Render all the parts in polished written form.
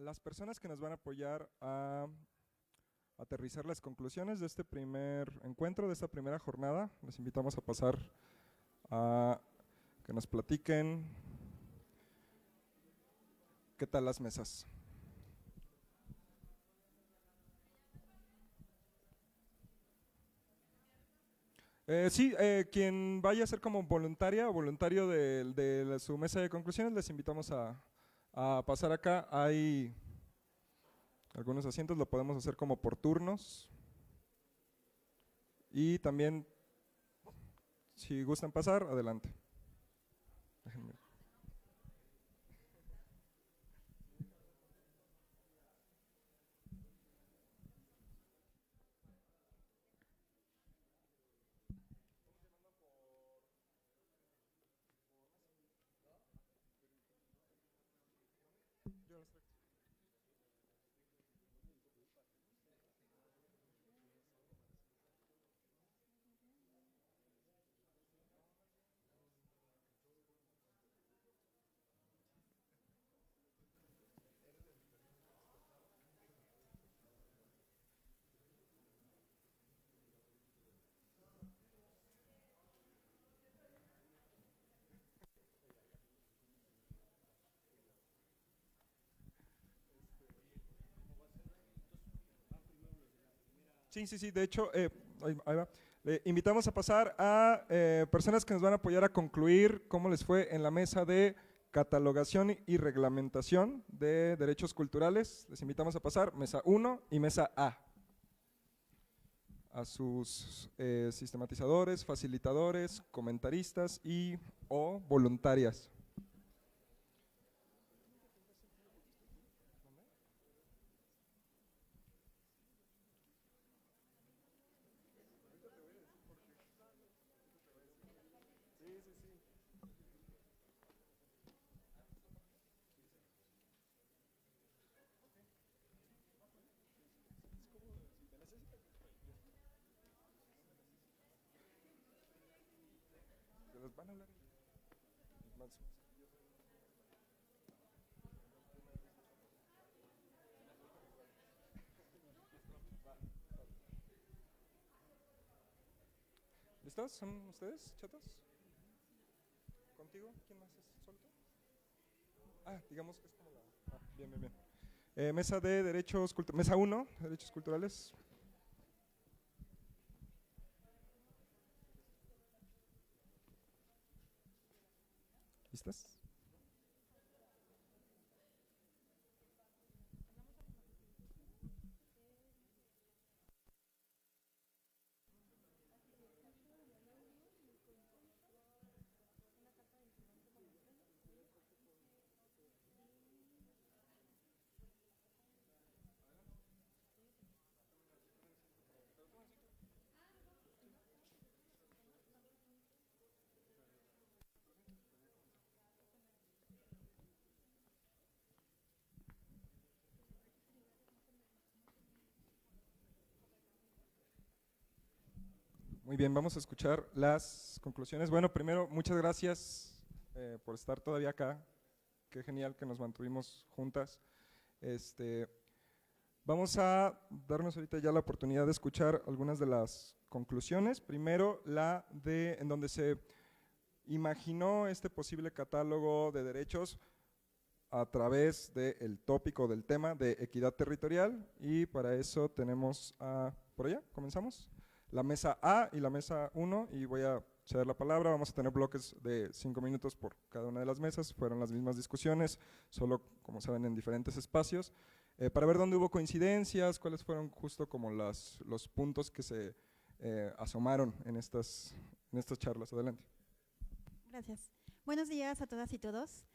las personas que nos van a apoyar a aterrizar las conclusiones de este primer encuentro, de esta primera jornada. Les invitamos a pasar a que nos platiquen qué tal las mesas. Sí, quien vaya a ser como voluntaria o voluntario de su mesa de conclusiones, les invitamos a pasar acá. Hay algunos asientos, lo podemos hacer como por turnos. Y también, si gustan pasar, adelante. Déjenme. Sí, sí, sí, de hecho, ahí va. Le invitamos a pasar a personas que nos van a apoyar a concluir cómo les fue en la mesa de catalogación y reglamentación de derechos culturales. Les invitamos a pasar mesa 1 y mesa a sus sistematizadores, facilitadores, comentaristas y o voluntarias. ¿Les van a hablar? ¿Listos? ¿Son ustedes, chatos? ¿Contigo? ¿Quién más es? ¿Solo tú? Digamos que es como la… bien, bien, bien. Mesa de derechos, mesa 1, derechos culturales. ¿Listas? Muy bien, vamos a escuchar las conclusiones. Bueno, primero, muchas gracias por estar todavía acá. Qué genial que nos mantuvimos juntas. Vamos a darnos ahorita ya la oportunidad de escuchar algunas de las conclusiones. Primero, la de en donde se imaginó este posible catálogo de derechos a través del tópico del tema de equidad territorial, y para eso tenemos por allá, comenzamos, la mesa A y la mesa 1, y voy a ceder la palabra. Vamos a tener bloques de 5 minutos por cada una de las mesas. Fueron las mismas discusiones, solo, como saben, en diferentes espacios, para ver dónde hubo coincidencias, cuáles fueron justo como los puntos que se asomaron en estas charlas. Adelante. Gracias. Buenos días a todas y todos.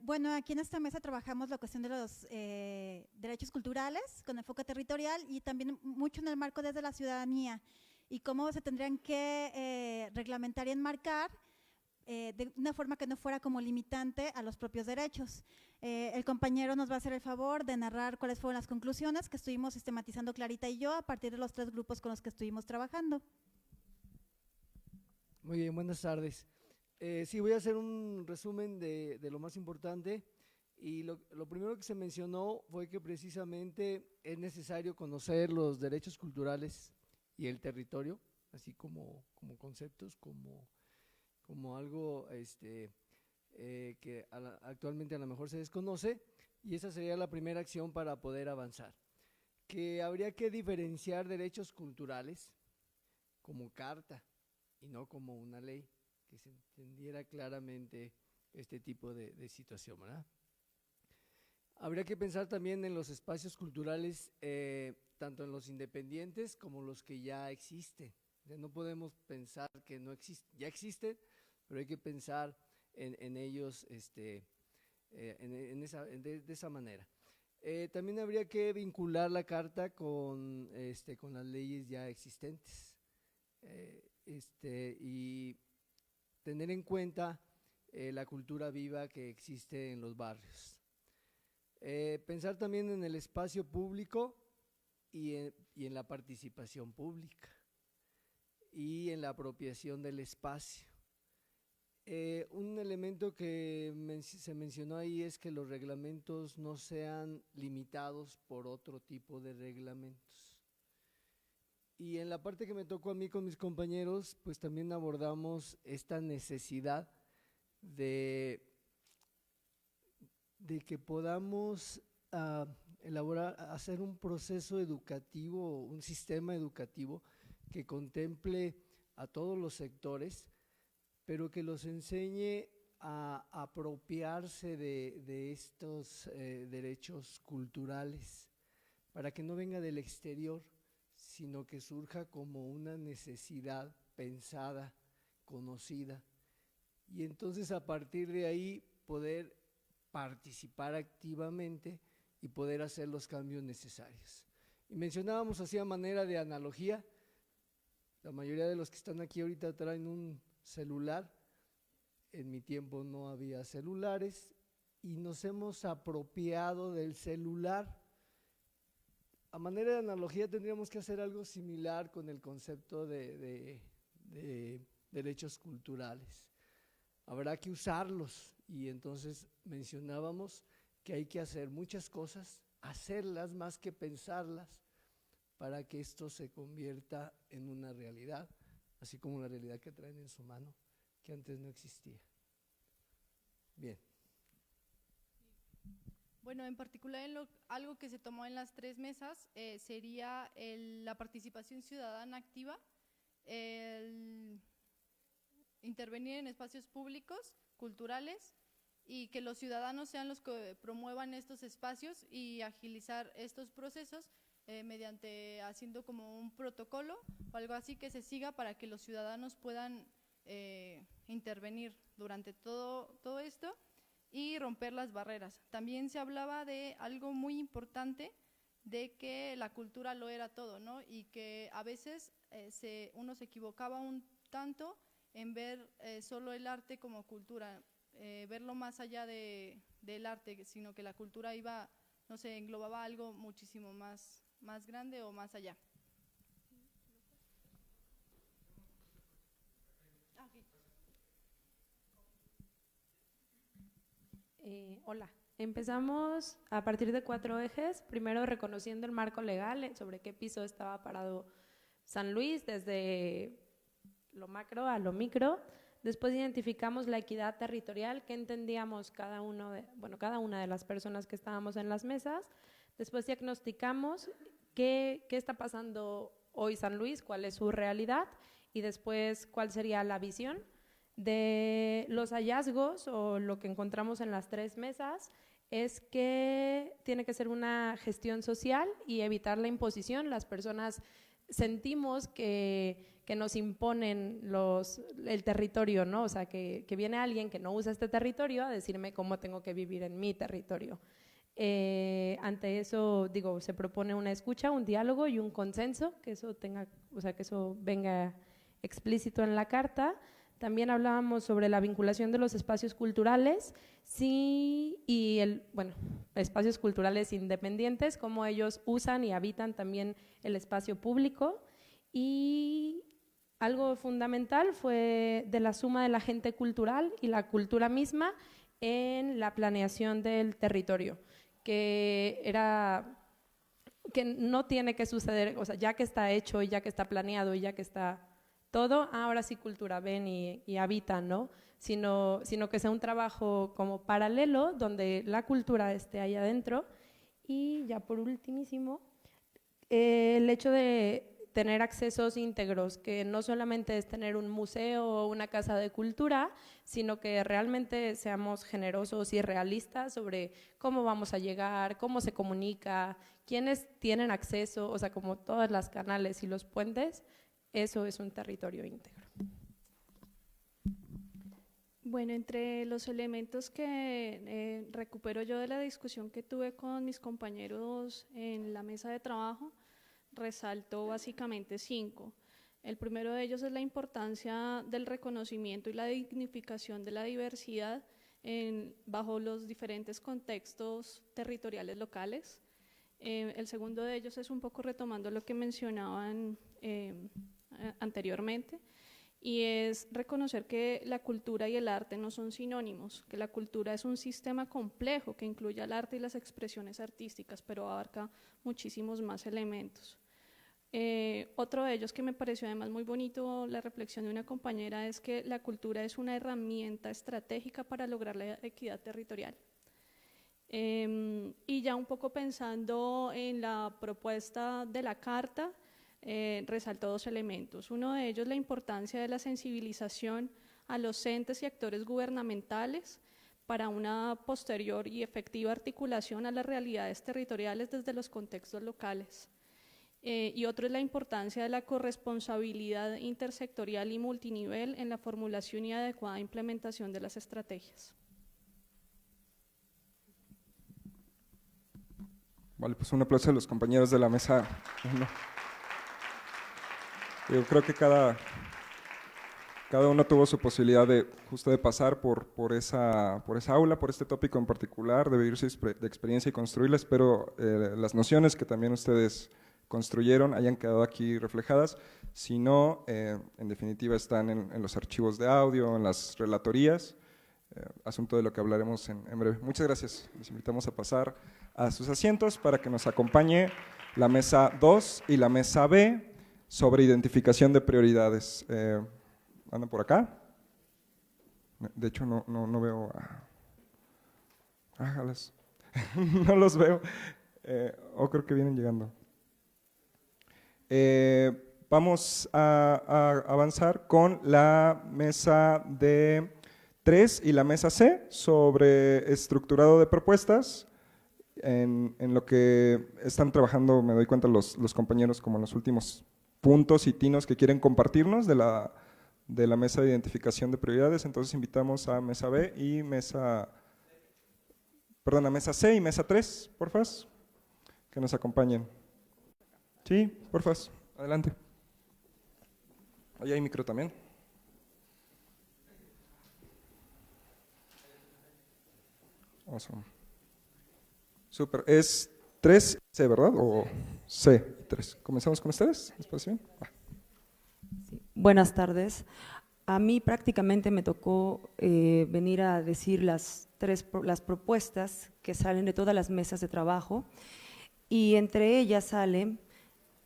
Bueno, aquí en esta mesa trabajamos la cuestión de los derechos culturales con enfoque territorial y también mucho en el marco desde la ciudadanía y cómo se tendrían que reglamentar y enmarcar de una forma que no fuera como limitante a los propios derechos. El compañero nos va a hacer el favor de narrar cuáles fueron las conclusiones que estuvimos sistematizando Clarita y yo a partir de los 3 grupos con los que estuvimos trabajando. Muy bien, buenas tardes. Sí, voy a hacer un resumen de lo más importante. Y lo primero que se mencionó fue que precisamente es necesario conocer los derechos culturales y el territorio, así como conceptos, como algo que actualmente a lo mejor se desconoce, y esa sería la primera acción para poder avanzar. Que habría que diferenciar derechos culturales como carta y no como una ley, que se entendiera claramente este tipo de situación, ¿verdad? Habría que pensar también en los espacios culturales, tanto en los independientes como los que ya existen. No podemos pensar que no existen, ya existen, pero hay que pensar en ellos de esa manera. También habría que vincular la carta con las leyes ya existentes y tener en cuenta la cultura viva que existe en los barrios. Pensar también en el espacio público y en la participación pública y en la apropiación del espacio. Un elemento que se mencionó ahí es que los reglamentos no sean limitados por otro tipo de reglamentos. Y en la parte que me tocó a mí con mis compañeros, pues también abordamos esta necesidad de que podamos hacer un proceso educativo, un sistema educativo que contemple a todos los sectores, pero que los enseñe a apropiarse de estos derechos culturales, para que no venga del exterior, sino que surja como una necesidad pensada, conocida, y entonces a partir de ahí poder participar activamente y poder hacer los cambios necesarios. Y mencionábamos así a manera de analogía, la mayoría de los que están aquí ahorita traen un celular. En mi tiempo no había celulares y nos hemos apropiado del celular. A manera de analogía tendríamos que hacer algo similar con el concepto de derechos culturales. Habrá que usarlos, y entonces mencionábamos que hay que hacer muchas cosas, hacerlas más que pensarlas, para que esto se convierta en una realidad, así como la realidad que traen en su mano, que antes no existía. Bien. Bueno, en particular algo que se tomó en las 3 mesas sería la participación ciudadana activa, el intervenir en espacios públicos, culturales, y que los ciudadanos sean los que promuevan estos espacios y agilizar estos procesos mediante haciendo como un protocolo o algo así que se siga para que los ciudadanos puedan intervenir durante todo esto y romper las barreras. También se hablaba de algo muy importante, de que la cultura lo era todo, ¿no? Y que a veces uno se equivocaba un tanto en ver solo el arte como cultura, verlo más allá del arte, sino que la cultura iba, no sé, englobaba algo muchísimo más grande o más allá. Hola, empezamos a partir de 4 ejes, primero reconociendo el marco legal sobre qué piso estaba parado San Luis, desde lo macro a lo micro. Después identificamos la equidad territorial, que entendíamos cada una de las personas que estábamos en las mesas. Después diagnosticamos qué está pasando hoy San Luis, cuál es su realidad, y después cuál sería la visión. De los hallazgos o lo que encontramos en las 3 mesas es que tiene que ser una gestión social y evitar la imposición. Las personas sentimos que nos imponen el territorio, ¿no? O sea, que viene alguien que no usa este territorio a decirme cómo tengo que vivir en mi territorio. Ante eso, se propone una escucha, un diálogo y un consenso, que eso venga explícito en la carta. También hablábamos sobre la vinculación de los espacios culturales, espacios culturales independientes, cómo ellos usan y habitan también el espacio público. Y algo fundamental fue de la suma de la gente cultural y la cultura misma, en la planeación del territorio, que no tiene que suceder, o sea, ya que está hecho y ya que está planeado y ya que está todo, ahora sí cultura, ven y habitan, ¿no? Sino que sea un trabajo como paralelo donde la cultura esté ahí adentro. Y ya por ultimísimo, el hecho de tener accesos íntegros, que no solamente es tener un museo o una casa de cultura, sino que realmente seamos generosos y realistas sobre cómo vamos a llegar, cómo se comunica, quiénes tienen acceso, o sea, como todas las canales y los puentes, eso es un territorio íntegro. Bueno, entre los elementos que recupero yo de la discusión que tuve con mis compañeros en la mesa de trabajo, resalto básicamente 5. El primero de ellos es la importancia del reconocimiento y la dignificación de la diversidad bajo los diferentes contextos territoriales locales. El segundo de ellos es un poco retomando lo que mencionaban anteriormente, y es reconocer que la cultura y el arte no son sinónimos, que la cultura es un sistema complejo que incluye el arte y las expresiones artísticas, pero abarca muchísimos más elementos. Otro de ellos que me pareció además muy bonito, la reflexión de una compañera, es que la cultura es una herramienta estratégica para lograr la equidad territorial. Y ya un poco pensando en la propuesta de la carta, resaltó 2 elementos. Uno de ellos, la importancia de la sensibilización a los entes y actores gubernamentales para una posterior y efectiva articulación a las realidades territoriales desde los contextos locales. Y otro es la importancia de la corresponsabilidad intersectorial y multinivel en la formulación y adecuada implementación de las estrategias. Vale, pues un aplauso a los compañeros de la mesa 1. Yo creo que cada uno tuvo su posibilidad de justo de pasar por esa aula, por este tópico en particular, de vivir su experiencia y construirla. Espero las nociones que también ustedes construyeron hayan quedado aquí reflejadas. Si no, en definitiva están en los archivos de audio, en las relatorías, asunto de lo que hablaremos en breve. Muchas gracias. Les invitamos a pasar a sus asientos para que nos acompañe la mesa 2 y la mesa B sobre identificación de prioridades. ¿Andan por acá? De hecho, no veo ájalas. No los veo. Creo que vienen llegando. Vamos a avanzar con la mesa de 3 y la mesa C sobre estructurado de propuestas. En lo que están trabajando, me doy cuenta, los compañeros como en los últimos puntos y tinos que quieren compartirnos de la mesa de identificación de prioridades. Entonces invitamos a mesa B y a mesa C y mesa 3, porfa, que nos acompañen. Sí, porfa, adelante. Ahí hay micro también. Awesome. Súper, es 3C, ¿verdad? O C3. ¿Comenzamos con ustedes? ¿Les parece bien? Sí. Buenas tardes. A mí prácticamente me tocó venir a decir las propuestas que salen de todas las mesas de trabajo, y entre ellas salen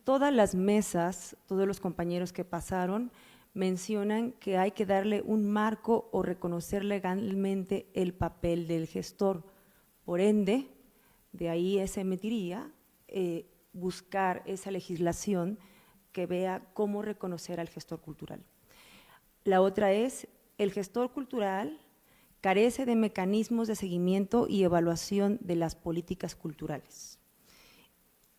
todas las mesas, todos los compañeros que pasaron mencionan que hay que darle un marco o reconocer legalmente el papel del gestor. Por ende, de ahí se emitiría buscar esa legislación que vea cómo reconocer al gestor cultural. La otra es, el gestor cultural carece de mecanismos de seguimiento y evaluación de las políticas culturales.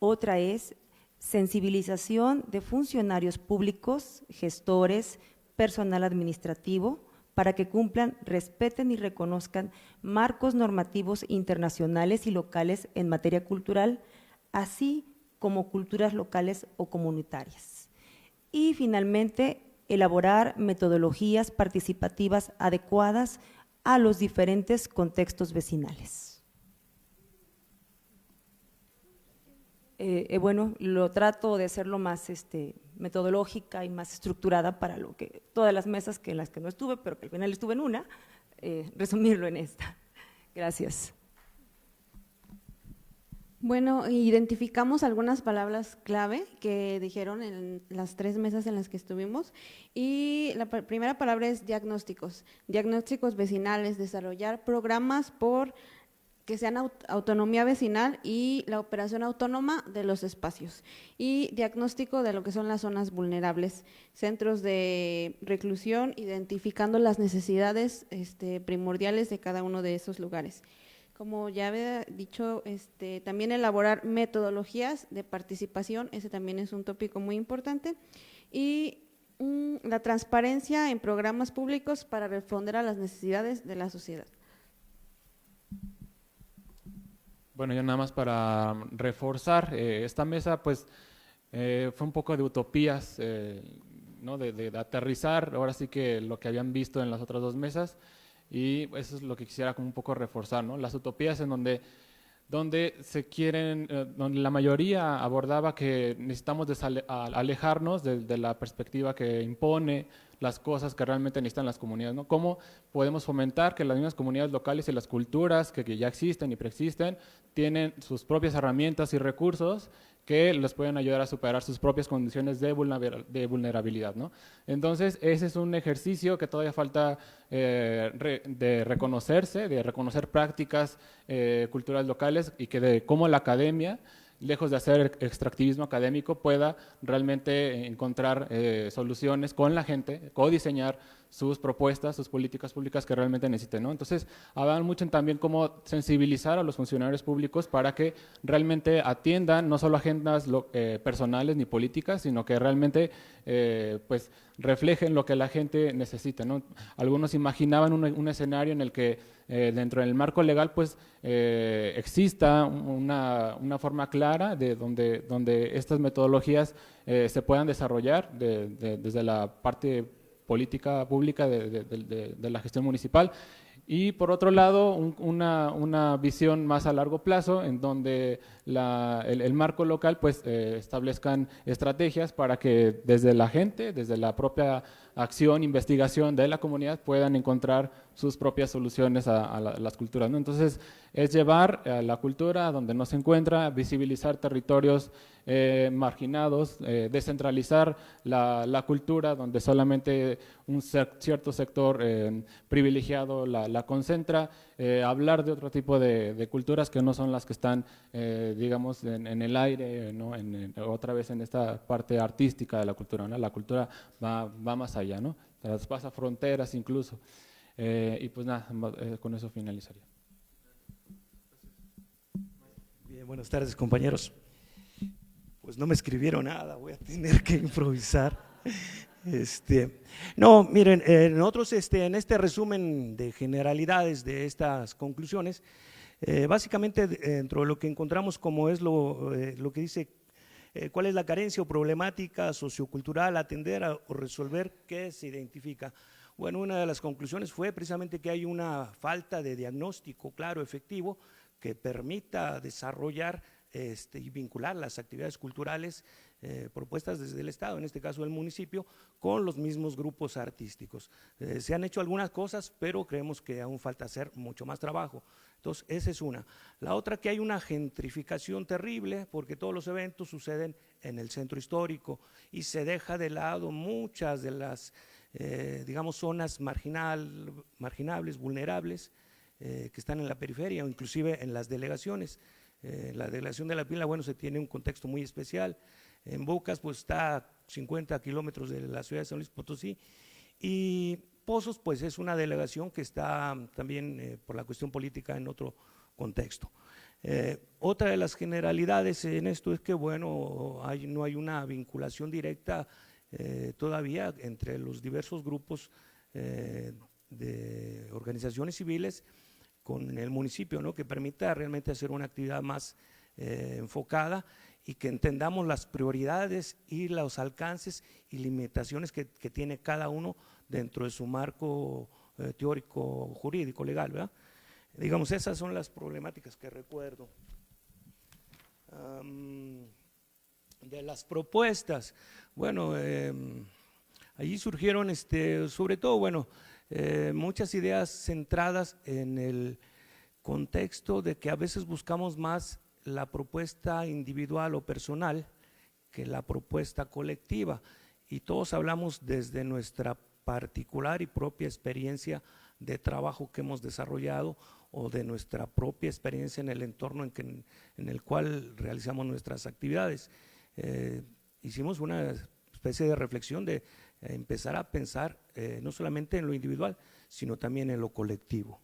Otra es, sensibilización de funcionarios públicos, gestores, personal administrativo, para que cumplan, respeten y reconozcan marcos normativos internacionales y locales en materia cultural, así como culturas locales o comunitarias. Y finalmente, elaborar metodologías participativas adecuadas a los diferentes contextos vecinales. Bueno, lo trato de hacerlo más metodológica y más estructurada para lo que todas las mesas en las que no estuve, pero que al final estuve en una, resumirlo en esta. Gracias. Bueno, identificamos algunas palabras clave que dijeron en las 3 mesas en las que estuvimos y la primera palabra es diagnósticos vecinales, desarrollar programas que sean autonomía vecinal y la operación autónoma de los espacios y diagnóstico de lo que son las zonas vulnerables, centros de reclusión, identificando las necesidades primordiales de cada uno de esos lugares. Como ya había dicho, también elaborar metodologías de participación, ese también es un tópico muy importante, y la transparencia en programas públicos para responder a las necesidades de la sociedad. Bueno, yo nada más para reforzar, esta mesa pues fue un poco de utopías, ¿no? de aterrizar, ahora sí que lo que habían visto en las otras 2 mesas, y eso es lo que quisiera como un poco reforzar, ¿no? Las utopías en donde se quieren, donde la mayoría abordaba que necesitamos alejarnos de la perspectiva que impone las cosas que realmente necesitan las comunidades, ¿no? ¿Cómo podemos fomentar que las mismas comunidades locales y las culturas que ya existen y preexisten tienen sus propias herramientas y recursos que les pueden ayudar a superar sus propias condiciones de vulnerabilidad, ¿no? Entonces, ese es un ejercicio que todavía falta de reconocer prácticas culturales locales y que de cómo la academia, lejos de hacer extractivismo académico, pueda realmente encontrar soluciones con la gente, codiseñar sus propuestas, sus políticas públicas que realmente necesiten, ¿no? Entonces, hablan mucho en también cómo sensibilizar a los funcionarios públicos para que realmente atiendan no solo agendas personales ni políticas, sino que realmente pues reflejen lo que la gente necesita, ¿no? Algunos imaginaban un escenario en el que dentro del marco legal pues exista una forma clara de donde estas metodologías se puedan desarrollar desde la parte política pública de la gestión municipal, y por otro lado una visión más a largo plazo en donde el marco local pues establezcan estrategias para que desde la gente, desde la propia acción, investigación de la comunidad puedan encontrar sus propias soluciones a las culturas, ¿no? Entonces es llevar la cultura a donde no se encuentra, visibilizar territorios marginados, descentralizar la cultura donde solamente un cierto sector privilegiado la concentra, hablar de otro tipo de culturas que no son las que están digamos en el aire, ¿no? Otra vez en esta parte artística de la cultura, ¿no? La cultura va más allá, ¿no? Traspasa fronteras incluso, y pues nada, con eso finalizaría. Bien, buenas tardes, compañeros. Pues no me escribieron nada, voy a tener que improvisar. No, miren, nosotros en este resumen de generalidades de estas conclusiones, básicamente dentro de lo que encontramos como es lo que dice cuál es la carencia o problemática sociocultural a atender o resolver que se identifica. Bueno, una de las conclusiones fue precisamente que hay una falta de diagnóstico claro, efectivo, que permita desarrollar y vincular las actividades culturales propuestas desde el Estado, en este caso el municipio, con los mismos grupos artísticos. Se han hecho algunas cosas, pero creemos que aún falta hacer mucho más trabajo. Entonces, esa es una. La otra, que hay una gentrificación terrible, porque todos los eventos suceden en el centro histórico y se deja de lado muchas de las, digamos, zonas marginables, vulnerables, que están en la periferia o inclusive en las delegaciones. La delegación de La Pila, bueno, se tiene un contexto muy especial. En Bocas, pues está a 50 kilómetros de la ciudad de San Luis Potosí, y Pozos, pues es una delegación que está también por la cuestión política en otro contexto. Otra de las generalidades en esto es que, bueno, no hay una vinculación directa todavía entre los diversos grupos de organizaciones civiles con el municipio, ¿no? Que permita realmente hacer una actividad más enfocada y que entendamos las prioridades y los alcances y limitaciones que tiene cada uno dentro de su marco teórico, jurídico, legal, ¿verdad? Digamos, esas son las problemáticas que recuerdo. De las propuestas, bueno, allí surgieron sobre todo, bueno, muchas ideas centradas en el contexto de que a veces buscamos más la propuesta individual o personal que la propuesta colectiva, y todos hablamos desde nuestra particular y propia experiencia de trabajo que hemos desarrollado o de nuestra propia experiencia en el entorno en el cual realizamos nuestras actividades. Hicimos una especie de reflexión de empezar a pensar no solamente en lo individual, sino también en lo colectivo.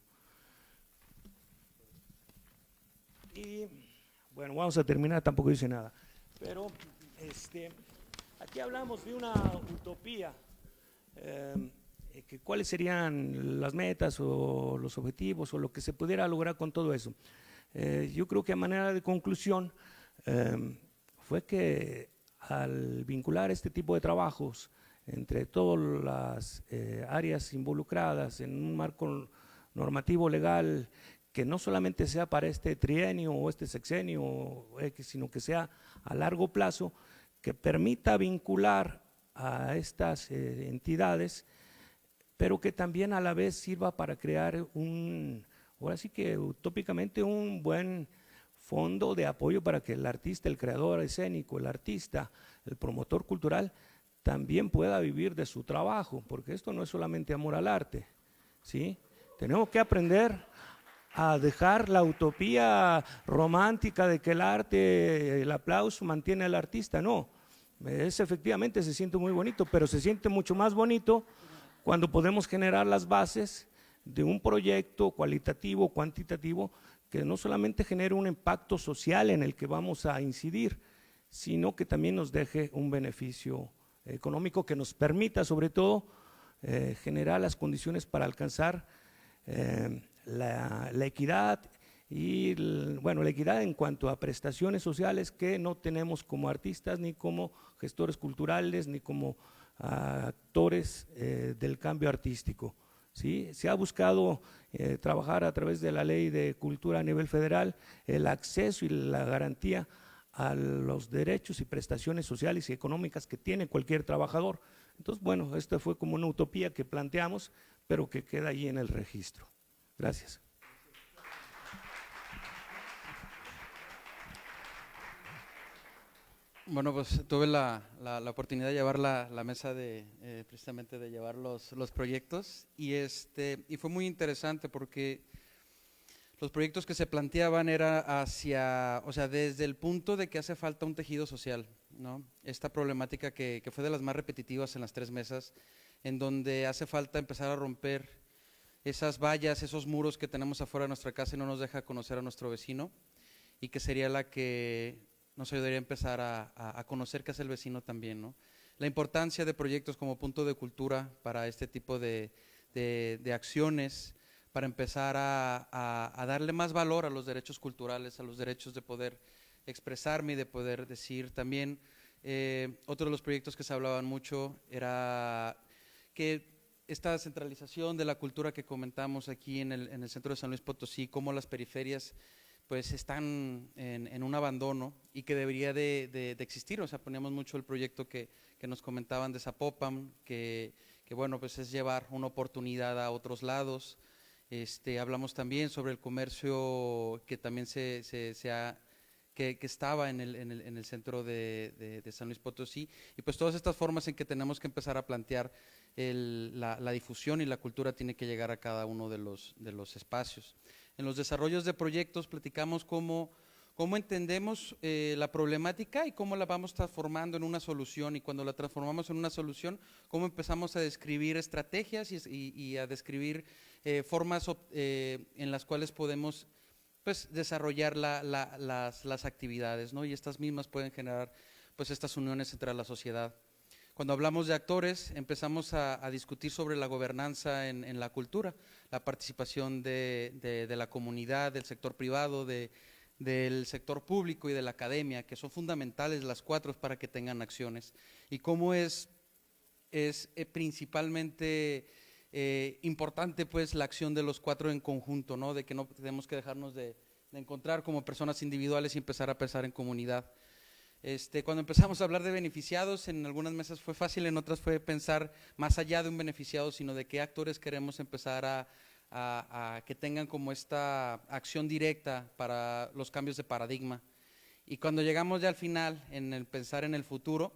Y bueno, vamos a terminar, tampoco dice nada, pero aquí hablamos de una utopía, que cuáles serían las metas o los objetivos o lo que se pudiera lograr con todo eso. Yo creo que a manera de conclusión fue que al vincular este tipo de trabajos entre todas las áreas involucradas en un marco normativo legal que no solamente sea para este trienio o este sexenio, sino que sea a largo plazo, que permita vincular a estas entidades, pero que también a la vez sirva para crear ahora sí que utópicamente un buen fondo de apoyo para que el artista, el creador escénico, el artista, el promotor cultural, también pueda vivir de su trabajo, porque esto no es solamente amor al arte, ¿sí? Tenemos que aprender a dejar la utopía romántica de que el arte, el aplauso mantiene al artista, no. Efectivamente se siente muy bonito, pero se siente mucho más bonito cuando podemos generar las bases de un proyecto cualitativo, cuantitativo, que no solamente genere un impacto social en el que vamos a incidir, sino que también nos deje un beneficio económico que nos permita sobre todo generar las condiciones para alcanzar la equidad y la equidad en cuanto a prestaciones sociales que no tenemos como artistas, ni como gestores culturales, ni como actores del cambio artístico, ¿sí? Se ha buscado trabajar a través de la Ley de Cultura a nivel federal el acceso y la garantía a los derechos y prestaciones sociales y económicas que tiene cualquier trabajador. Entonces, bueno, esta fue como una utopía que planteamos, pero que queda ahí en el registro. Gracias. Bueno, pues tuve la oportunidad de llevar la mesa precisamente de llevar los proyectos y fue muy interesante porque los proyectos que se planteaban era desde el punto de que hace falta un tejido social, ¿no? Esta problemática que fue de las más repetitivas en las 3 mesas, en donde hace falta empezar a romper esas vallas, esos muros que tenemos afuera de nuestra casa y no nos deja conocer a nuestro vecino, y que sería la que nos ayudaría a empezar a conocer qué hace el vecino también, ¿no? La importancia de proyectos como punto de cultura para este tipo de acciones, para empezar a darle más valor a los derechos culturales, a los derechos de poder expresarme y de poder decir. También otro de los proyectos que se hablaban mucho era que esta centralización de la cultura que comentamos aquí en el centro de San Luis Potosí, cómo las periferias pues están en un abandono y que debería de existir. O sea, poníamos mucho el proyecto que nos comentaban de Zapopan, que bueno, pues es llevar una oportunidad a otros lados. Hablamos también sobre el comercio que también que estaba en el centro de San Luis Potosí, y pues todas estas formas en que tenemos que empezar a plantear la difusión y la cultura tiene que llegar a cada uno de los espacios. En los desarrollos de proyectos platicamos cómo entendemos la problemática y cómo la vamos transformando en una solución, y cuando la transformamos en una solución, cómo empezamos a describir estrategias y a describir formas en las cuales podemos pues desarrollar las actividades, ¿no? Y estas mismas pueden generar pues estas uniones entre la sociedad. Cuando hablamos de actores, empezamos a discutir sobre la gobernanza en la cultura, la participación de la comunidad, del sector privado, del sector público y de la academia, que son fundamentales las 4 para que tengan acciones, y cómo es principalmente importante pues la acción de los 4 en conjunto, ¿no? De que no tenemos que dejarnos de encontrar como personas individuales y empezar a pensar en comunidad. Cuando empezamos a hablar de beneficiados, en algunas mesas fue fácil, en otras fue pensar más allá de un beneficiado, sino de qué actores queremos empezar a que tengan como esta acción directa para los cambios de paradigma. Y cuando llegamos ya al final, en el pensar en el futuro,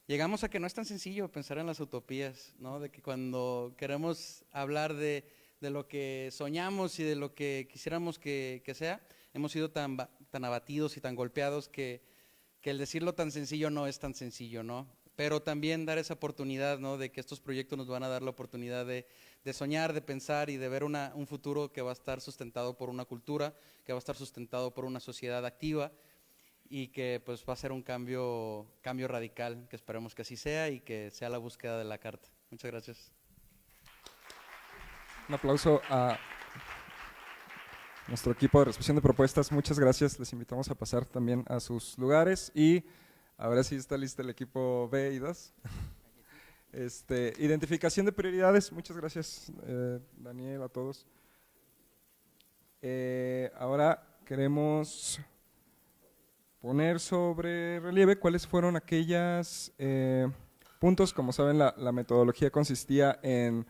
llegamos a que no es tan sencillo pensar en las utopías, ¿no? De que cuando queremos hablar de lo que soñamos y de lo que quisiéramos que sea, hemos sido tan abatidos y tan golpeados que el decirlo tan sencillo no es tan sencillo, ¿no? Pero también dar esa oportunidad, ¿no? De que estos proyectos nos van a dar la oportunidad de soñar, de pensar y de ver un futuro que va a estar sustentado por una cultura, que va a estar sustentado por una sociedad activa y que pues va a ser un cambio radical, que esperemos que así sea y que sea la búsqueda de la carta. Muchas gracias. Un aplauso a nuestro equipo de recepción de propuestas. Muchas gracias. Les invitamos a pasar también a sus lugares y ahora sí está listo el equipo B y 2. Identificación de prioridades. Muchas gracias, Daniel, a todos. Ahora queremos poner sobre relieve cuáles fueron aquellos puntos. Como saben, la metodología consistía en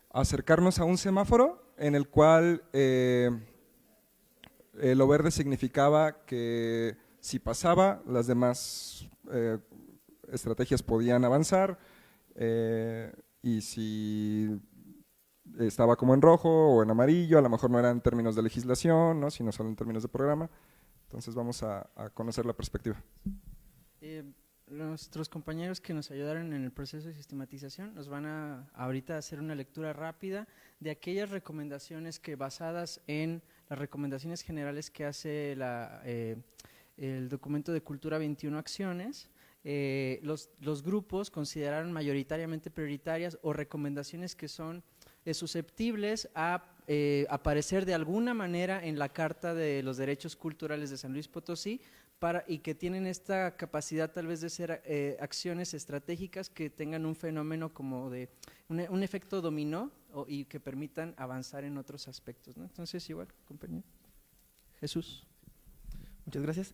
acercarnos a un semáforo en el cual lo verde significaba que si pasaba, las demás estrategias podían avanzar, y si estaba como en rojo o en amarillo, a lo mejor no eran en términos de legislación, ¿no? Sino solo en términos de programa. Entonces vamos a conocer la perspectiva. Nuestros compañeros que nos ayudaron en el proceso de sistematización nos van a ahorita hacer una lectura rápida de aquellas recomendaciones que, basadas en las recomendaciones generales que hace el documento de Cultura 21 Acciones, los grupos consideraron mayoritariamente prioritarias o recomendaciones que son susceptibles a aparecer de alguna manera en la Carta de los Derechos Culturales de San Luis Potosí, y que tienen esta capacidad tal vez de ser acciones estratégicas que tengan un fenómeno como de un efecto dominó y que permitan avanzar en otros aspectos, ¿no? Entonces, igual, compañero. Jesús. Muchas gracias.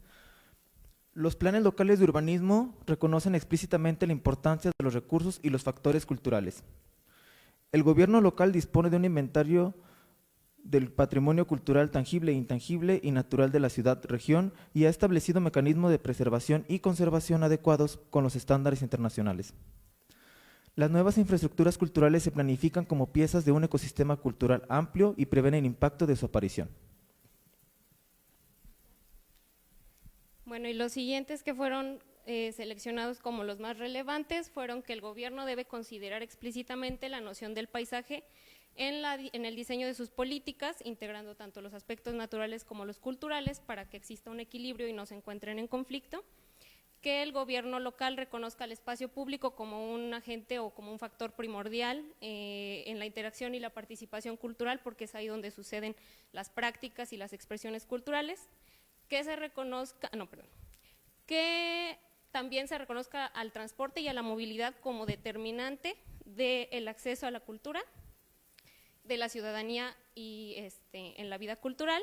Los planes locales de urbanismo reconocen explícitamente la importancia de los recursos y los factores culturales. El gobierno local dispone de un inventario del patrimonio cultural tangible, intangible y natural de la ciudad-región y ha establecido mecanismos de preservación y conservación adecuados con los estándares internacionales. Las nuevas infraestructuras culturales se planifican como piezas de un ecosistema cultural amplio y prevén el impacto de su aparición. Bueno, y los siguientes que fueron seleccionados como los más relevantes fueron que el gobierno debe considerar explícitamente la noción del paisaje en el diseño de sus políticas, integrando tanto los aspectos naturales como los culturales para que exista un equilibrio y no se encuentren en conflicto, que el gobierno local reconozca el espacio público como un agente o como un factor primordial en la interacción y la participación cultural, porque es ahí donde suceden las prácticas y las expresiones culturales, que se reconozca, que también se reconozca al transporte y a la movilidad como determinante del acceso a la cultura, de la ciudadanía y en la vida cultural,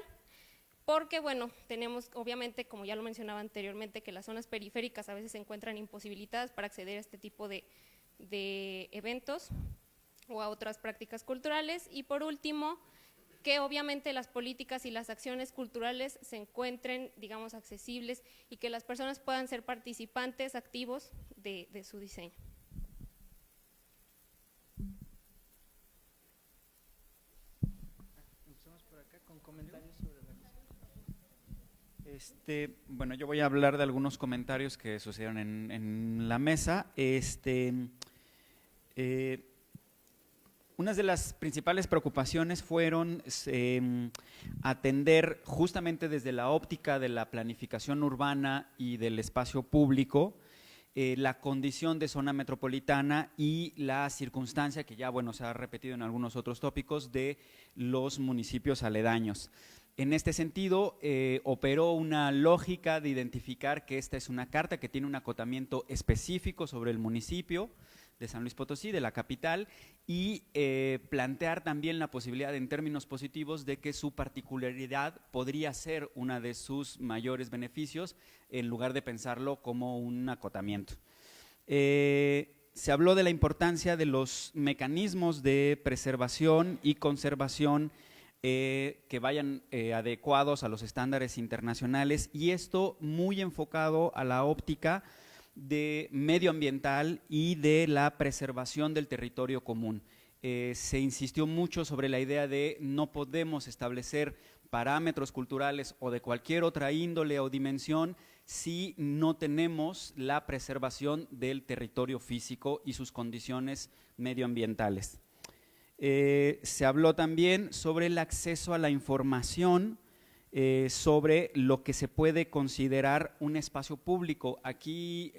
porque bueno, tenemos obviamente, como ya lo mencionaba anteriormente, que las zonas periféricas a veces se encuentran imposibilitadas para acceder a este tipo de eventos o a otras prácticas culturales, y por último, que obviamente las políticas y las acciones culturales se encuentren, digamos, accesibles y que las personas puedan ser participantes activos de su diseño. Comentarios sobre la bueno, yo voy a hablar de algunos comentarios que sucedieron en la mesa. Una de las principales preocupaciones fueron atender justamente desde la óptica de la planificación urbana y del espacio público la condición de zona metropolitana y la circunstancia que ya, bueno, se ha repetido en algunos otros tópicos de los municipios aledaños. En este sentido, operó una lógica de identificar que esta es una carta que tiene un acotamiento específico sobre el municipio de San Luis Potosí, de la capital, y plantear también la posibilidad en términos positivos de que su particularidad podría ser una de sus mayores beneficios en lugar de pensarlo como un acotamiento. Se habló de la importancia de los mecanismos de preservación y conservación que vayan adecuados a los estándares internacionales, y esto muy enfocado a la óptica de medioambiental y de la preservación del territorio común. Se insistió mucho sobre la idea de no podemos establecer parámetros culturales o de cualquier otra índole o dimensión si no tenemos la preservación del territorio físico y sus condiciones medioambientales. Se habló también sobre el acceso a la información, sobre lo que se puede considerar un espacio público. Aquí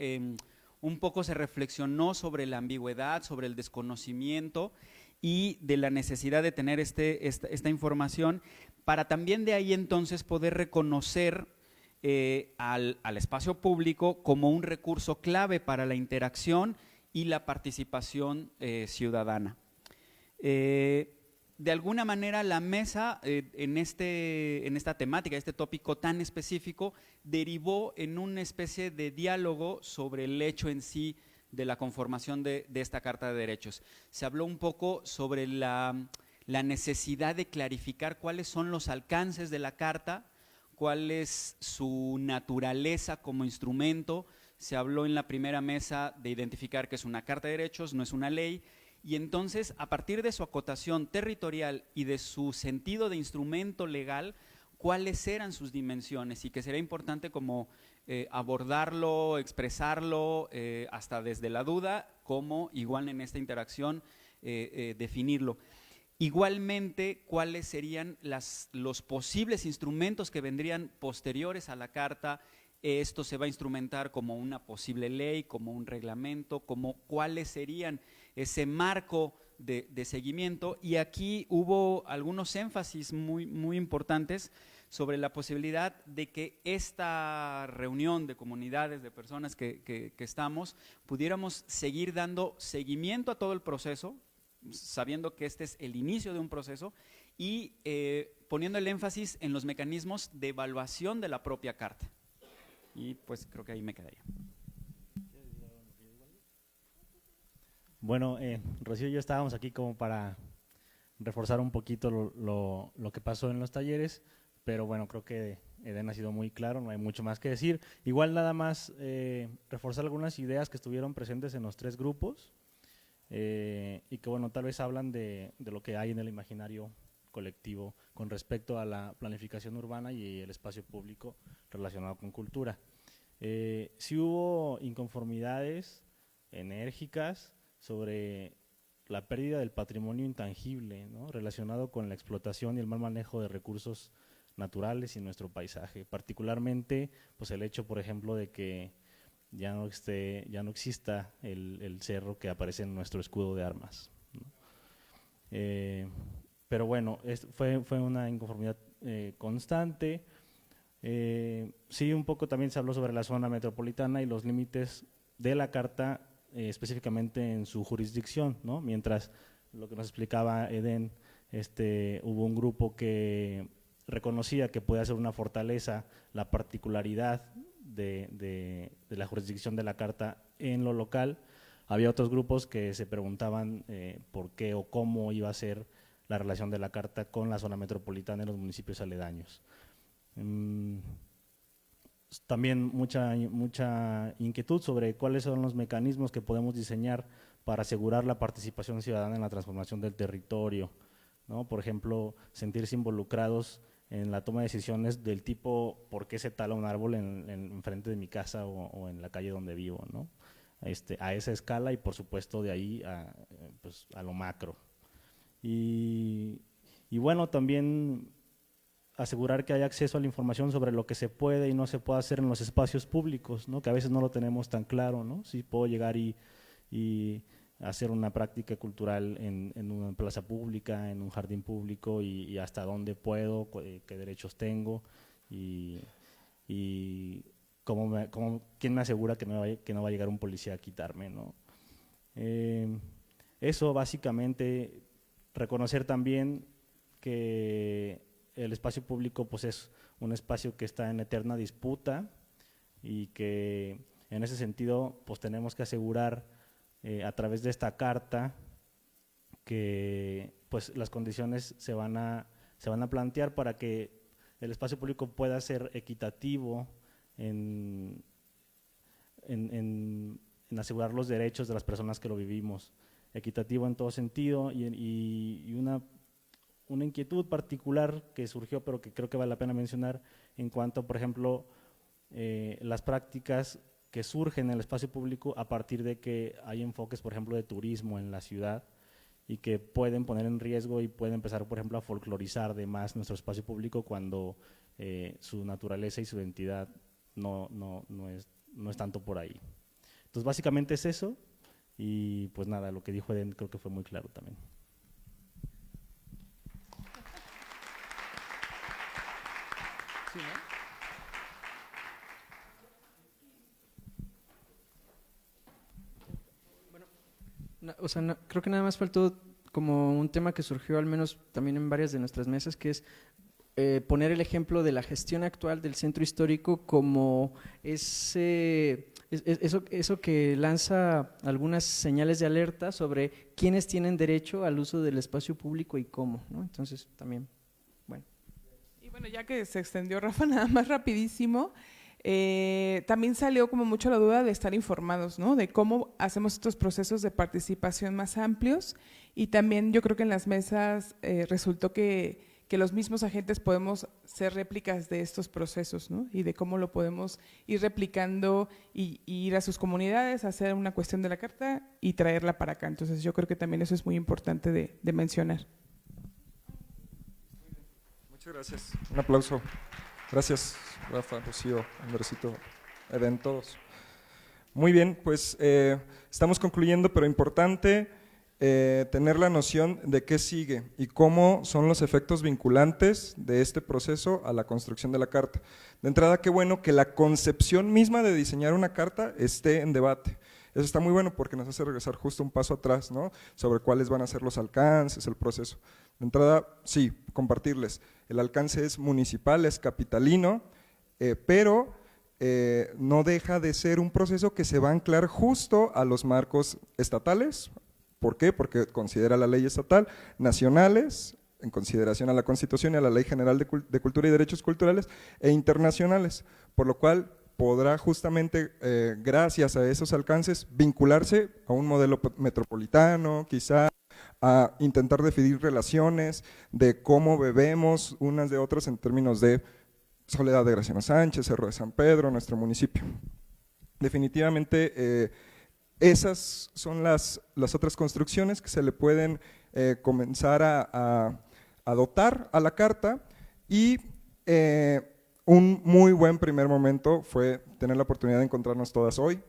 un poco se reflexionó sobre la ambigüedad, sobre el desconocimiento y de la necesidad de tener esta información para también de ahí entonces poder reconocer al espacio público como un recurso clave para la interacción y la participación ciudadana. De alguna manera la mesa en esta temática, este tópico tan específico, derivó en una especie de diálogo sobre el hecho en sí de la conformación de esta Carta de Derechos. Se habló un poco sobre la necesidad de clarificar cuáles son los alcances de la Carta, cuál es su naturaleza como instrumento. Se habló en la primera mesa de identificar que es una Carta de Derechos, no es una ley, y entonces a partir de su acotación territorial y de su sentido de instrumento legal, cuáles eran sus dimensiones, y que sería importante como abordarlo, expresarlo hasta desde la duda, como igual en esta interacción definirlo. Igualmente, cuáles serían los posibles instrumentos que vendrían posteriores a la Carta. Esto se va a instrumentar como una posible ley, como un reglamento, como cuáles serían ese marco de seguimiento, y aquí hubo algunos énfasis muy importantes sobre la posibilidad de que esta reunión de comunidades, de personas que estamos, pudiéramos seguir dando seguimiento a todo el proceso, sabiendo que este es el inicio de un proceso, y poniendo el énfasis en los mecanismos de evaluación de la propia Carta. Y pues creo que ahí me quedaría. Bueno, Rocío y yo estábamos aquí como para reforzar un poquito lo que pasó en los talleres, pero bueno, creo que Eden ha sido muy claro, no hay mucho más que decir. Igual nada más reforzar algunas ideas que estuvieron presentes en los tres grupos y que bueno, tal vez hablan de lo que hay en el imaginario colectivo con respecto a la planificación urbana y el espacio público relacionado con cultura. Sí hubo inconformidades enérgicas sobre la pérdida del patrimonio intangible, ¿no?, relacionado con la explotación y el mal manejo de recursos naturales y nuestro paisaje, particularmente pues el hecho, por ejemplo, de que ya no exista el cerro que aparece en nuestro escudo de armas, ¿no? Pero bueno, fue una inconformidad constante. Sí, un poco también se habló sobre la zona metropolitana y los límites de la Carta, específicamente en su jurisdicción, ¿no? Mientras lo que nos explicaba Eden, hubo un grupo que reconocía que podía ser una fortaleza la particularidad de la jurisdicción de la Carta en lo local. Había otros grupos que se preguntaban por qué o cómo iba a ser la relación de la Carta con la zona metropolitana y los municipios aledaños. También mucha inquietud sobre cuáles son los mecanismos que podemos diseñar para asegurar la participación ciudadana en la transformación del territorio, ¿no? Por ejemplo, sentirse involucrados en la toma de decisiones del tipo ¿por qué se tala un árbol en frente de mi casa o en la calle donde vivo, ¿no? A esa escala y por supuesto de ahí a lo macro. Y bueno, también asegurar que haya acceso a la información sobre lo que se puede y no se puede hacer en los espacios públicos, ¿no?, que a veces no lo tenemos tan claro, ¿no? Si puedo llegar y hacer una práctica cultural en una plaza pública, en un jardín público, y hasta dónde puedo, qué derechos tengo, y quién me asegura que no va a llegar un policía a quitarme, ¿no? Eso básicamente, reconocer también que el espacio público pues es un espacio que está en eterna disputa y que en ese sentido pues tenemos que asegurar a través de esta carta que pues las condiciones se van a plantear para que el espacio público pueda ser equitativo en asegurar los derechos de las personas que lo vivimos, equitativo en todo sentido y una inquietud particular que surgió, pero que creo que vale la pena mencionar en cuanto, por ejemplo, las prácticas que surgen en el espacio público a partir de que hay enfoques, por ejemplo, de turismo en la ciudad y que pueden poner en riesgo y pueden empezar, por ejemplo, a folclorizar de más nuestro espacio público cuando su naturaleza y su identidad no es tanto por ahí. Entonces, básicamente es eso y pues nada, lo que dijo Eden creo que fue muy claro también. Sí, ¿no? O sea, creo que nada más faltó como un tema que surgió al menos también en varias de nuestras mesas, que es poner el ejemplo de la gestión actual del centro histórico como eso que lanza algunas señales de alerta sobre quiénes tienen derecho al uso del espacio público y cómo, ¿no? Entonces también, bueno. Y bueno, ya que se extendió Rafa, nada más rapidísimo, también salió como mucho la duda de estar informados, ¿no? De cómo hacemos estos procesos de participación más amplios y también yo creo que en las mesas resultó que los mismos agentes podemos ser réplicas de estos procesos, ¿no? Y de cómo lo podemos ir replicando y ir a sus comunidades, hacer una cuestión de la carta y traerla para acá. Entonces yo creo que también eso es muy importante de mencionar. Muchas gracias. Un aplauso. Gracias, Rafa, Rocío, Andresito, Eden, todos. Muy bien, pues estamos concluyendo, pero importante tener la noción de qué sigue y cómo son los efectos vinculantes de este proceso a la construcción de la carta. De entrada, qué bueno que la concepción misma de diseñar una carta esté en debate. Eso está muy bueno porque nos hace regresar justo un paso atrás, ¿no? Sobre cuáles van a ser los alcances, el proceso. De entrada, sí, compartirles. El alcance es municipal, es capitalino, pero no deja de ser un proceso que se va a anclar justo a los marcos estatales. ¿Por qué? Porque considera la ley estatal, nacionales, en consideración a la Constitución y a la Ley General de Cultura y Derechos Culturales, e internacionales, por lo cual podrá justamente, gracias a esos alcances, vincularse a un modelo metropolitano, quizá a intentar definir relaciones de cómo bebemos unas de otras en términos de Soledad de Graciano Sánchez, Cerro de San Pedro, nuestro municipio. Definitivamente, esas son las otras construcciones que se le pueden comenzar a dotar a la carta y un muy buen primer momento fue tener la oportunidad de encontrarnos todas hoy.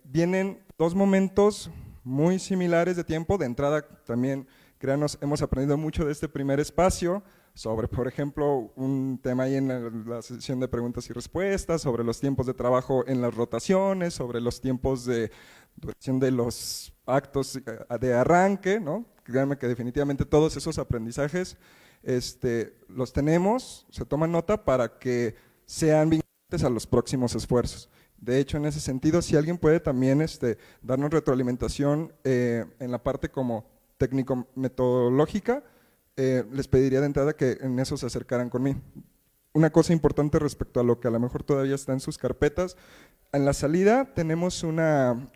Vienen dos momentos muy similares de tiempo. De entrada también, créanos, hemos aprendido mucho de este primer espacio sobre, por ejemplo, un tema ahí en la sesión de preguntas y respuestas, sobre los tiempos de trabajo en las rotaciones, sobre los tiempos de duración de los actos de arranque, ¿no? Créanme que definitivamente todos esos aprendizajes los tenemos, se toman nota para que sean vinculantes a los próximos esfuerzos. De hecho, en ese sentido, si alguien puede también darnos retroalimentación en la parte como técnico-metodológica, les pediría de entrada que en eso se acercaran conmigo. Una cosa importante respecto a lo que a lo mejor todavía está en sus carpetas, en la salida tenemos una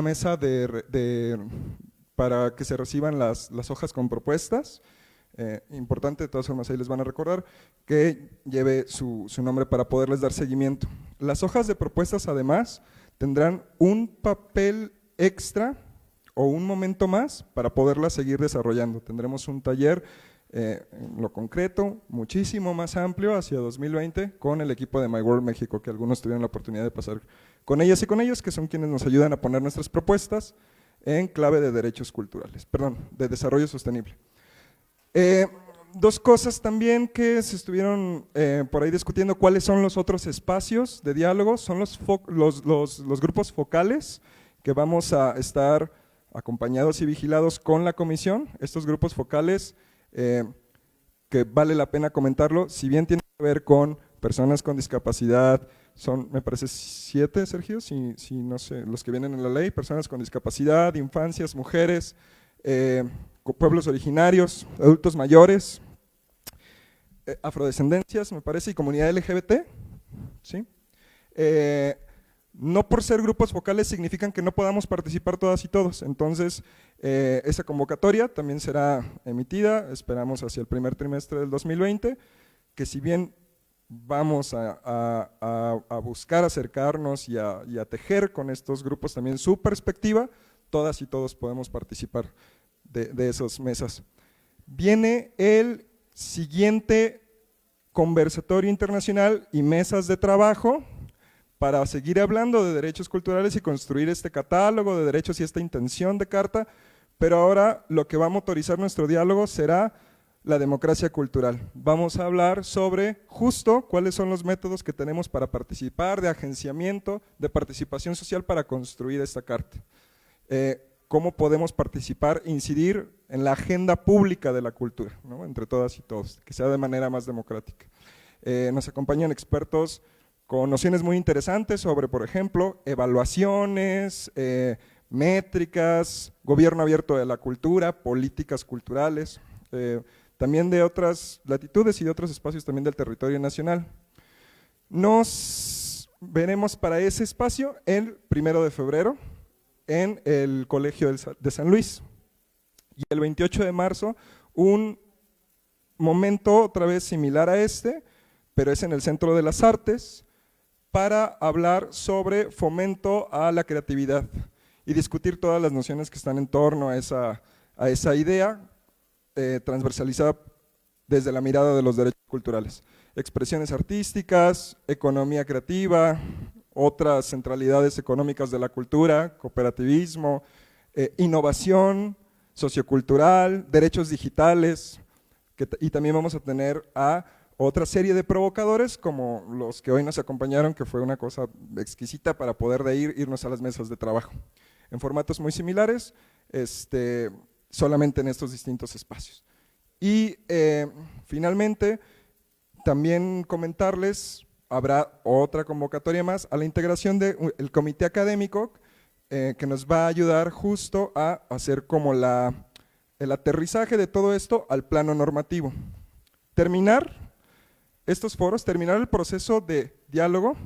mesa para que se reciban las hojas con propuestas. Importante, de todas formas ahí les van a recordar que lleve su nombre para poderles dar seguimiento. Las hojas de propuestas además tendrán un papel extra o un momento más para poderlas seguir desarrollando. Tendremos un taller en lo concreto muchísimo más amplio hacia 2020 con el equipo de My World México, que algunos tuvieron la oportunidad de pasar con ellas y con ellos, que son quienes nos ayudan a poner nuestras propuestas en clave de derechos culturales, de desarrollo sostenible. Dos cosas también que se estuvieron por ahí discutiendo: cuáles son los otros espacios de diálogo. Son los grupos focales que vamos a estar acompañados y vigilados con la comisión. Estos grupos focales, que vale la pena comentarlo, si bien tienen que ver con personas con discapacidad, son, me parece, 7, Sergio, si no sé, los que vienen en la ley: personas con discapacidad, infancias, mujeres, pueblos originarios, adultos mayores, afrodescendencias, me parece, y comunidad LGBT, ¿sí? No por ser grupos focales significan que no podamos participar todas y todos. Entonces, esa convocatoria también será emitida, esperamos hacia el primer trimestre del 2020, que si bien vamos a buscar acercarnos y a tejer con estos grupos también su perspectiva, todas y todos podemos participar de esas mesas. Viene el siguiente conversatorio internacional y mesas de trabajo para seguir hablando de derechos culturales y construir este catálogo de derechos y esta intención de carta, pero ahora lo que va a motorizar nuestro diálogo será la democracia cultural. Vamos a hablar sobre justo cuáles son los métodos que tenemos para participar, de agenciamiento, de participación social para construir esta carta. Cómo podemos participar, incidir en la agenda pública de la cultura, ¿no? Entre todas y todos, que sea de manera más democrática. Nos acompañan expertos con nociones muy interesantes sobre, por ejemplo, evaluaciones, métricas, gobierno abierto de la cultura, políticas culturales, también de otras latitudes y de otros espacios también del territorio nacional. Nos veremos para ese espacio el 1 de febrero en el Colegio de San Luis, y el 28 de marzo un momento otra vez similar a este, pero es en el Centro de las Artes, para hablar sobre fomento a la creatividad y discutir todas las nociones que están en torno a esa idea, transversalizada desde la mirada de los derechos culturales. Expresiones artísticas, economía creativa, otras centralidades económicas de la cultura, cooperativismo, innovación sociocultural, derechos digitales, y también vamos a tener a otra serie de provocadores como los que hoy nos acompañaron, que fue una cosa exquisita para poder irnos a las mesas de trabajo, en formatos muy similares, solamente en estos distintos espacios. Y finalmente, también comentarles, habrá otra convocatoria más a la integración del comité académico, que nos va a ayudar justo a hacer como el aterrizaje de todo esto al plano normativo. Terminar estos foros, terminar el proceso de diálogo,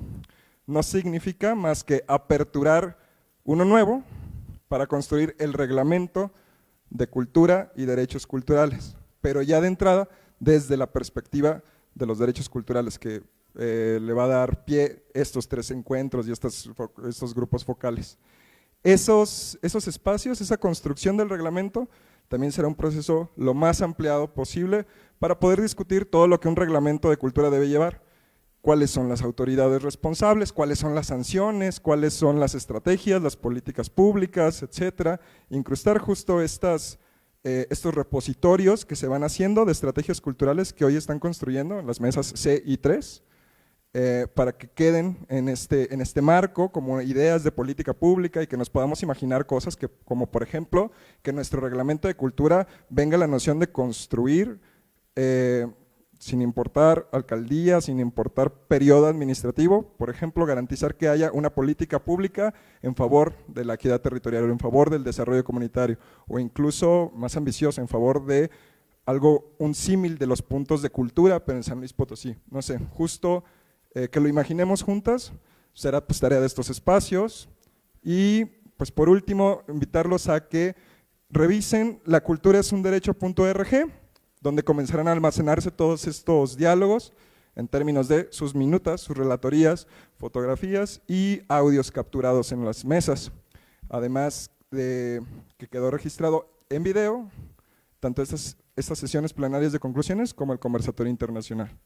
no significa más que aperturar uno nuevo para construir el reglamento de cultura y derechos culturales, pero ya de entrada desde la perspectiva de los derechos culturales, que le va a dar pie estos 3 encuentros y estos grupos focales. Esos espacios, esa construcción del reglamento, también será un proceso lo más ampliado posible para poder discutir todo lo que un reglamento de cultura debe llevar. Cuáles son las autoridades responsables, cuáles son las sanciones, cuáles son las estrategias, las políticas públicas, etcétera. Incrustar justo estos repositorios que se van haciendo de estrategias culturales que hoy están construyendo en las mesas C y 3, para que queden en este marco como ideas de política pública y que nos podamos imaginar cosas como por ejemplo, que en nuestro reglamento de cultura venga la noción de construir, sin importar alcaldía, sin importar periodo administrativo, por ejemplo, garantizar que haya una política pública en favor de la equidad territorial o en favor del desarrollo comunitario, o incluso más ambiciosa, en favor de un símil de los puntos de cultura, pero en San Luis Potosí. No sé, justo que lo imaginemos juntas, será pues tarea de estos espacios. Y pues por último, invitarlos a que revisen laculturaesunderecho.org, donde comenzarán a almacenarse todos estos diálogos en términos de sus minutas, sus relatorías, fotografías y audios capturados en las mesas. Además de que quedó registrado en video, tanto estas sesiones plenarias de conclusiones como el conversatorio internacional.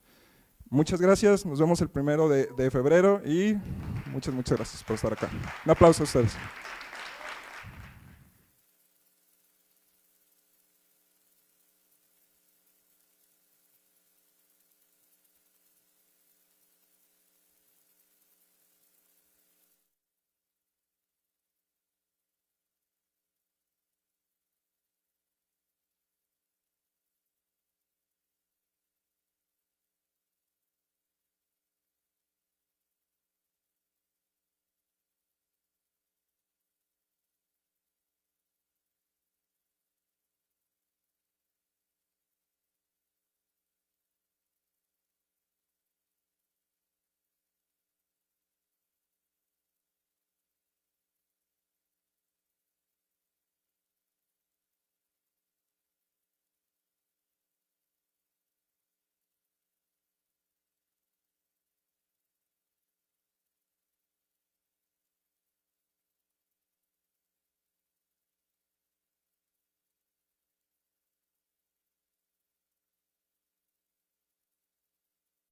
Muchas gracias, nos vemos el 1 de febrero y muchas gracias por estar acá. Un aplauso a ustedes.